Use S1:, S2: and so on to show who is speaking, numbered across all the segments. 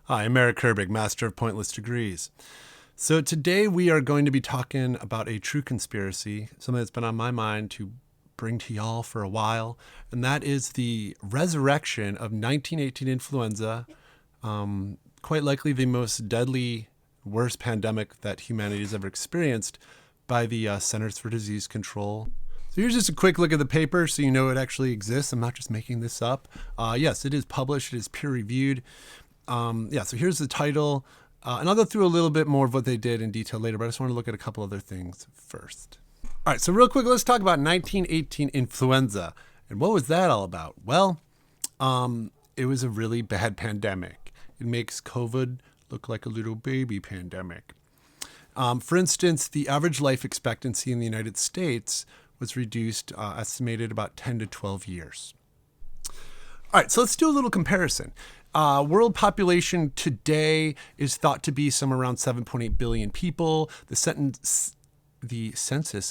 S1: Hi, I'm Eric Herbig, Master of Pointless Degrees. So today we are going to be talking about a true conspiracy, something that's been on my mind to bring to y'all for a while, and that is the resurrection of 1918 influenza, quite likely the most deadly, worst pandemic that humanity has ever experienced, by the Centers for Disease Control. So here's just a quick look at the paper so you know it actually exists. I'm not just making this up. Yes, it is published. It is peer-reviewed. So here's the title. And I'll go through a little bit more of what they did in detail later, but I just want to look at a couple other things first. All right, so real quick, let's talk about 1918 influenza. And what was that all about? Well, it was a really bad pandemic. It makes COVID look like a little baby pandemic. For instance, the average life expectancy in the United States was reduced, estimated about 10 to 12 years. All right, so let's do a little comparison. World population today is thought to be somewhere around 7.8 billion people. The census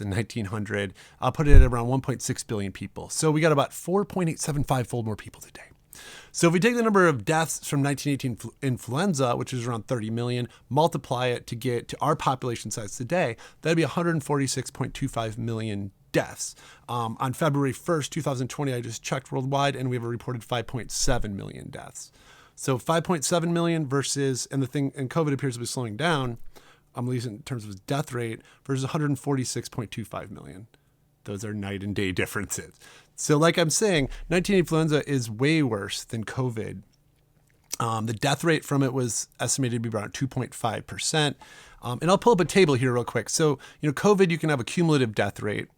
S1: in 1900 put it at around 1.6 billion people. So we got about 4.875-fold more people today. So if we take the number of deaths from 1918 influenza, which is around 30 million, multiply it to get to our population size today, that'd be 146.25 million deaths. On February 1st, 2020, I just checked worldwide, and we have a reported 5.7 million deaths. So 5.7 million versus, and COVID appears to be slowing down, at least in terms of its death rate, versus 146.25 million. Those are night and day differences. So like I'm saying, 19 influenza is way worse than COVID. The death rate from it was estimated to be around 2.5%. And I'll pull up a table here real quick. So, COVID, you can have a cumulative death rate.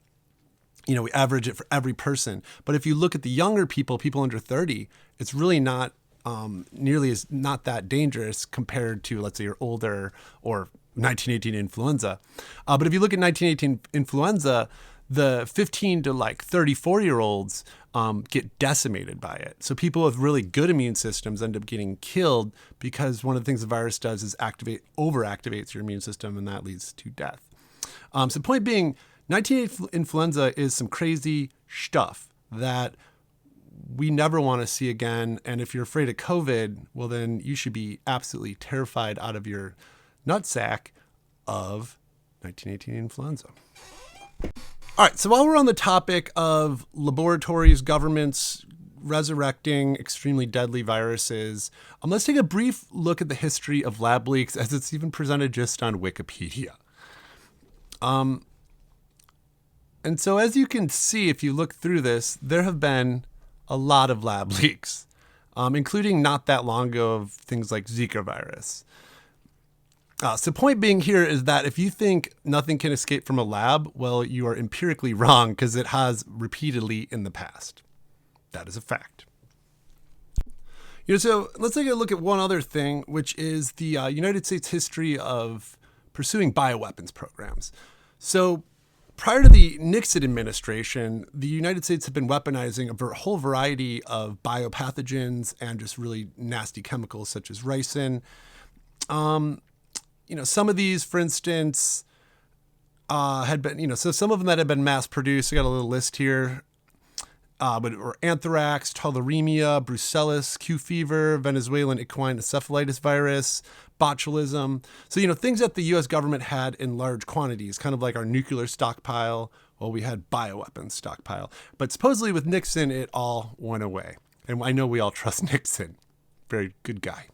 S1: We average it for every person. But if you look at the younger people under 30, it's really not not that dangerous compared to, let's say, your older or 1918 influenza. But if you look at 1918 influenza, the 15 to 34-year-olds get decimated by it. So people with really good immune systems end up getting killed because one of the things the virus does is overactivates your immune system, and that leads to death. So point being, 1918 influenza is some crazy stuff that we never want to see again. And if you're afraid of COVID, well, then you should be absolutely terrified out of your nutsack of 1918 influenza. All right, so while we're on the topic of laboratories, governments resurrecting extremely deadly viruses, let's take a brief look at the history of lab leaks as it's even presented just on Wikipedia. And so as you can see, if you look through this, there have been a lot of lab leaks, including not that long ago of things like Zika virus. So point being here is that if you think nothing can escape from a lab, well, you are empirically wrong because it has repeatedly in the past. That is a fact. So let's take a look at one other thing, which is the United States history of pursuing bioweapons programs. So prior to the Nixon administration, the United States had been weaponizing a whole variety of biopathogens and just really nasty chemicals such as ricin. Some of these, for instance, had been, so some of them that had been mass produced, I got a little list here, but were anthrax, tularemia, brucellosis, Q fever, Venezuelan equine encephalitis virus, botulism. So, things that the U.S. government had in large quantities, kind of like our nuclear stockpile. Well, we had bioweapons stockpile. But supposedly with Nixon, it all went away. And I know we all trust Nixon. Very good guy.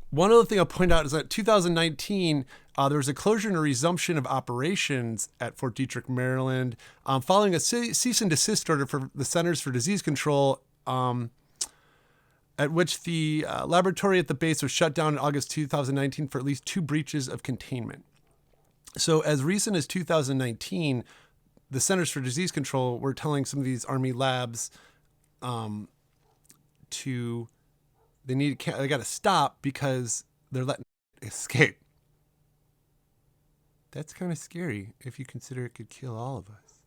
S1: One other thing I'll point out is that 2019, there was a closure and a resumption of operations at Fort Detrick, Maryland, following a cease and desist order for the Centers for Disease Control, at which the laboratory at the base was shut down in August 2019 for at least 2 breaches of containment. So as recent as 2019, the Centers for Disease Control were telling some of these Army labs they got to stop because they're letting it escape. That's kind of scary if you consider it could kill all of us.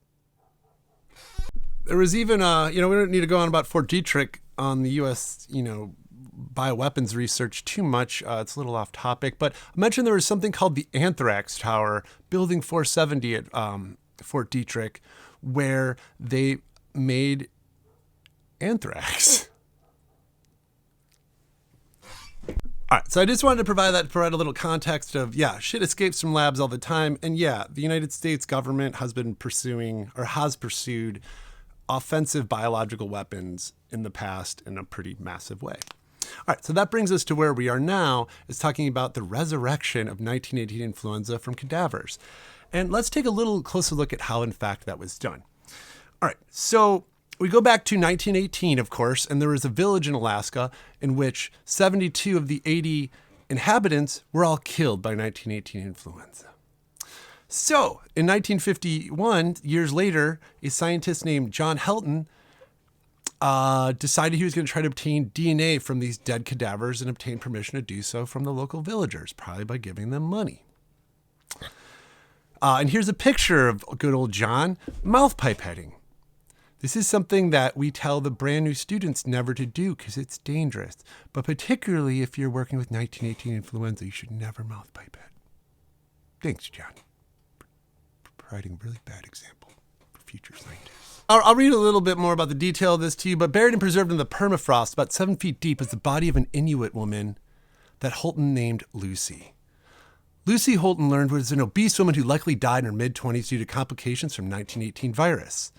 S1: There was even, we don't need to go on about Fort Detrick on the U.S., bioweapons research too much. It's a little off topic, but I mentioned there was something called the Anthrax Tower, Building 470 at Fort Detrick, where they made anthrax. All right, so I just wanted to provide a little context of, yeah, shit escapes from labs all the time. And yeah, the United States government has pursued offensive biological weapons in the past in a pretty massive way. All right, so that brings us to where we are now, is talking about the resurrection of 1918 influenza from cadavers. And let's take a little closer look at how, in fact, that was done. All right, so we go back to 1918, of course, and there was a village in Alaska in which 72 of the 80 inhabitants were all killed by 1918 influenza. So in 1951, years later, a scientist named John Helton decided he was going to try to obtain DNA from these dead cadavers and obtain permission to do so from the local villagers, probably by giving them money. And here's a picture of good old John mouth pipetting. This is something that we tell the brand new students never to do because it's dangerous. But particularly if you're working with 1918 influenza, you should never mouth pipette. Thanks, John, for providing a really bad example for future scientists. I'll read a little bit more about the detail of this to you, but buried and preserved in the permafrost about 7 feet deep is the body of an Inuit woman that Holton named Lucy. Lucy, Holton learned, was an obese woman who likely died in her mid-20s due to complications from 1918 virus.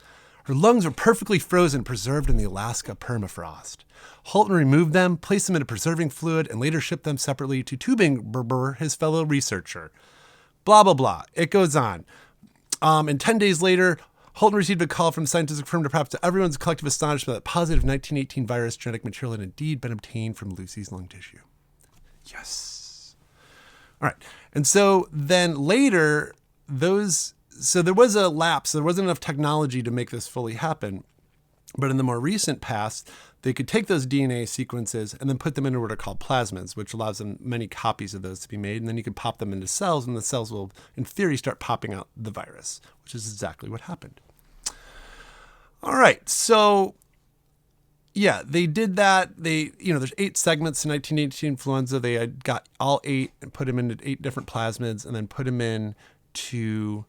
S1: Her lungs were perfectly frozen, preserved in the Alaska permafrost. Holton removed them, placed them in a preserving fluid, and later shipped them separately to Tubinberber, his fellow researcher. Blah, blah, blah. It goes on. And 10 days later, Holton received a call from the scientific firm to perhaps to everyone's collective astonishment that positive 1918 virus genetic material had indeed been obtained from Lucy's lung tissue. Yes. All right. And so then later, so there was a lapse. There wasn't enough technology to make this fully happen. But in the more recent past, they could take those DNA sequences and then put them into what are called plasmids, which allows them many copies of those to be made. And then you can pop them into cells, and the cells will, in theory, start popping out the virus, which is exactly what happened. All right. So, yeah, they did that. There's 8 segments in 1918 influenza. They had got all 8 and put them into 8 different plasmids and then put them in to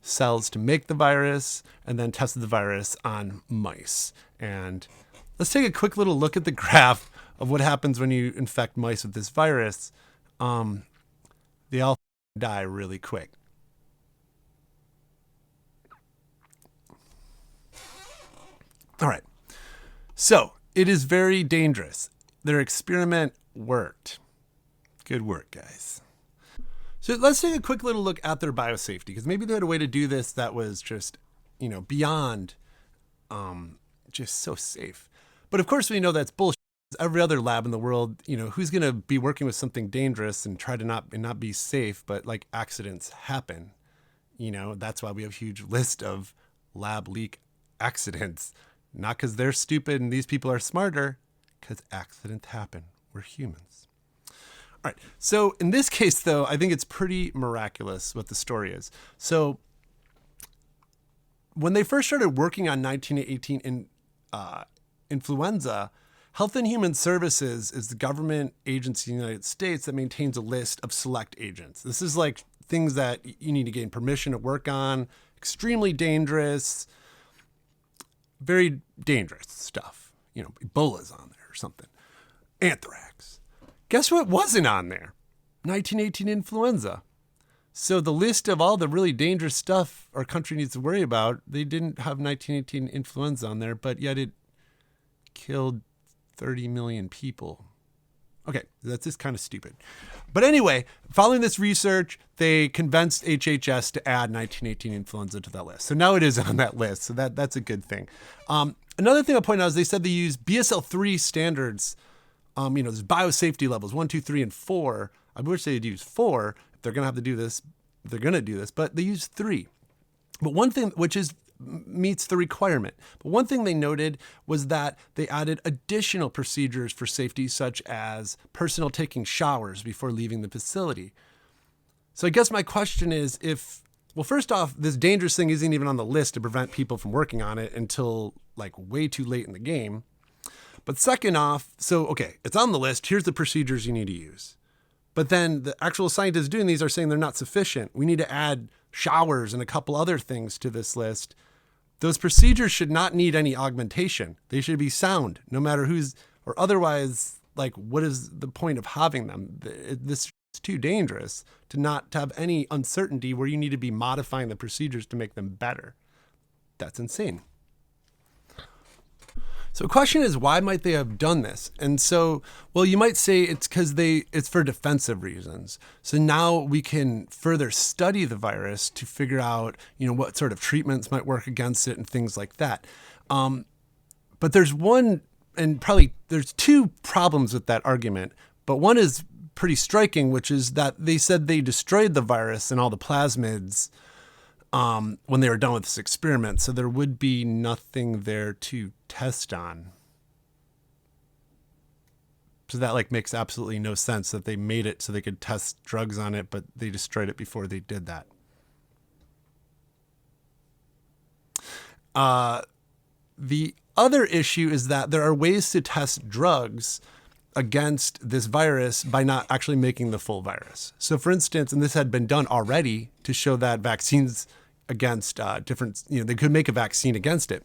S1: cells to make the virus, and then tested the virus on mice. And let's take a quick little look at the graph of what happens when you infect mice with this virus. They all die really quick. All right. So it is very dangerous. Their experiment worked. Good work, guys. So let's take a quick little look at their biosafety, because maybe they had a way to do this that was just, beyond just so safe. But of course we know that's bullshit. Every other lab in the world, who's going to be working with something dangerous and try to not be safe, but like accidents happen. That's why we have a huge list of lab leak accidents. Not because they're stupid and these people are smarter, because accidents happen. We're humans. All right. So in this case, though, I think it's pretty miraculous what the story is. So when they first started working on 1918 influenza, Health and Human Services is the government agency in the United States that maintains a list of select agents. This is like things that you need to gain permission to work on, extremely dangerous, very dangerous stuff. Ebola's on there or something. Anthrax. Guess what wasn't on there? 1918 influenza. So the list of all the really dangerous stuff our country needs to worry about, they didn't have 1918 influenza on there, but yet it killed 30 million people. Okay, that's just kind of stupid. But anyway, following this research, they convinced HHS to add 1918 influenza to that list. So now it is on that list. So that's a good thing. Another thing I'll point out is they said they use BSL-3 standards. There's biosafety levels 1, 2, 3, and 4. I wish they'd use 4. If they're going to have to do this, they're going to do this, but they use 3. But one thing, meets the requirement. But one thing they noted was that they added additional procedures for safety, such as personnel taking showers before leaving the facility. So I guess my question is first off, this dangerous thing isn't even on the list to prevent people from working on it until way too late in the game. But second off, it's on the list. Here's the procedures you need to use. But then the actual scientists doing these are saying they're not sufficient. We need to add showers and a couple other things to this list. Those procedures should not need any augmentation. They should be sound, no matter or otherwise, like, what is the point of having them? This is too dangerous to not to have any uncertainty where you need to be modifying the procedures to make them better. That's insane. So the question is, why might they have done this? And so, well, you might say it's because it's for defensive reasons. So now we can further study the virus to figure out, what sort of treatments might work against it and things like that. But there's there's two problems with that argument. But one is pretty striking, which is that they said they destroyed the virus and all the plasmids when they were done with this experiment. So there would be nothing there to test on. So that makes absolutely no sense that they made it so they could test drugs on it, but they destroyed it before they did that. The other issue is that there are ways to test drugs against this virus by not actually making the full virus. So for instance, and this had been done already to show that vaccines against different, they could make a vaccine against it.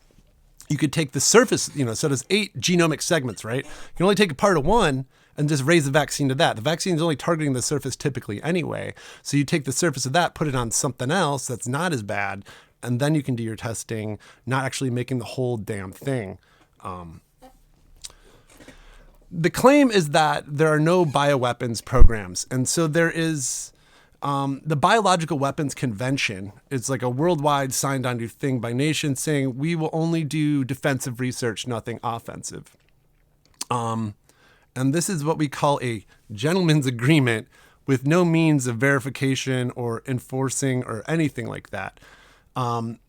S1: You could take the surface, so there's 8 genomic segments, right? You can only take a part of one and just raise the vaccine to that. The vaccine is only targeting the surface typically anyway. So you take the surface of that, put it on something else that's not as bad, and then you can do your testing, not actually making the whole damn thing. The claim is that there are no bioweapons programs. And so there is the Biological Weapons Convention. It's like a worldwide signed onto thing by nations saying we will only do defensive research, nothing offensive. And this is what we call a gentleman's agreement with no means of verification or enforcing or anything like that. When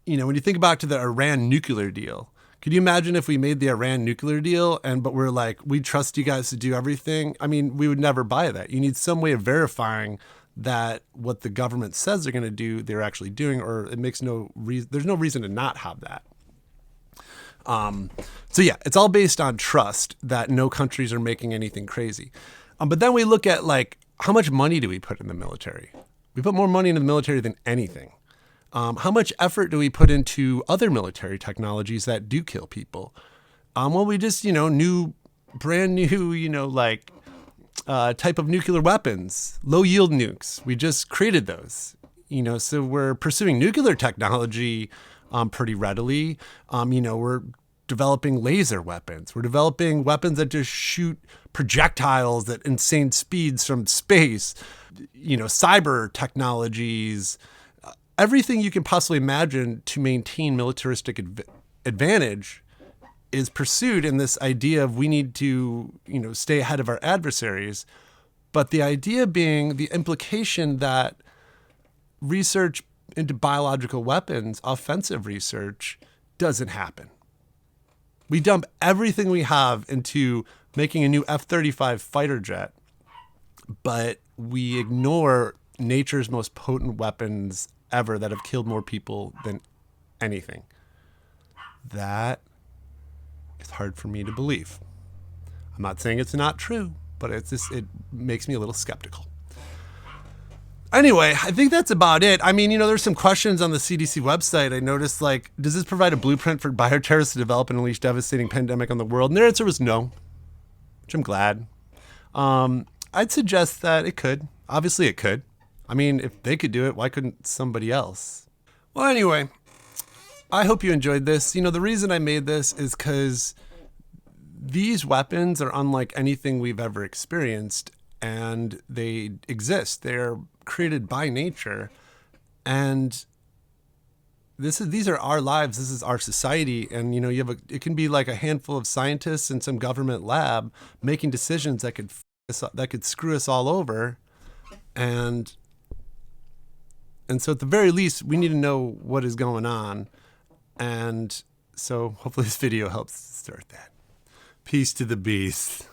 S1: you think back to the Iran nuclear deal, could you imagine if we made the Iran nuclear deal but we're like, we trust you guys to do everything? I mean, we would never buy that. You need some way of verifying that what the government says they're going to do, they're actually doing, or it makes no reason. There's no reason to not have that. So yeah, it's all based on trust that no countries are making anything crazy. But then we look at how much money do we put in the military? We put more money into the military than anything. How much effort do we put into other military technologies that do kill people? Well, we just, brand new, type of nuclear weapons, low yield nukes. We just created those, so we're pursuing nuclear technology pretty readily. We're developing laser weapons. We're developing weapons that just shoot projectiles at insane speeds from space, cyber technologies, everything you can possibly imagine to maintain militaristic advantage is pursued in this idea of we need to, stay ahead of our adversaries. But the idea being the implication that research into biological weapons, offensive research, doesn't happen. We dump everything we have into making a new F-35 fighter jet, but we ignore nature's most potent weapons ever that have killed more people than anything. That is hard for me to believe. I'm not saying it's not true, but it makes me a little skeptical. Anyway, I think that's about it. I mean, there's some questions on the CDC website. I noticed, does this provide a blueprint for bioterrorists to develop and unleash devastating pandemic on the world? And their answer was no, which I'm glad. I'd suggest that it could. Obviously, it could. I mean, if they could do it, why couldn't somebody else? Well, anyway, I hope you enjoyed this. The reason I made this is because these weapons are unlike anything we've ever experienced, and they exist. They're created by nature, and these are our lives. This is our society, and it can be like a handful of scientists in some government lab making decisions that could screw us all over, and so at the very least, we need to know what is going on. And so hopefully this video helps start that. Peace to the beast.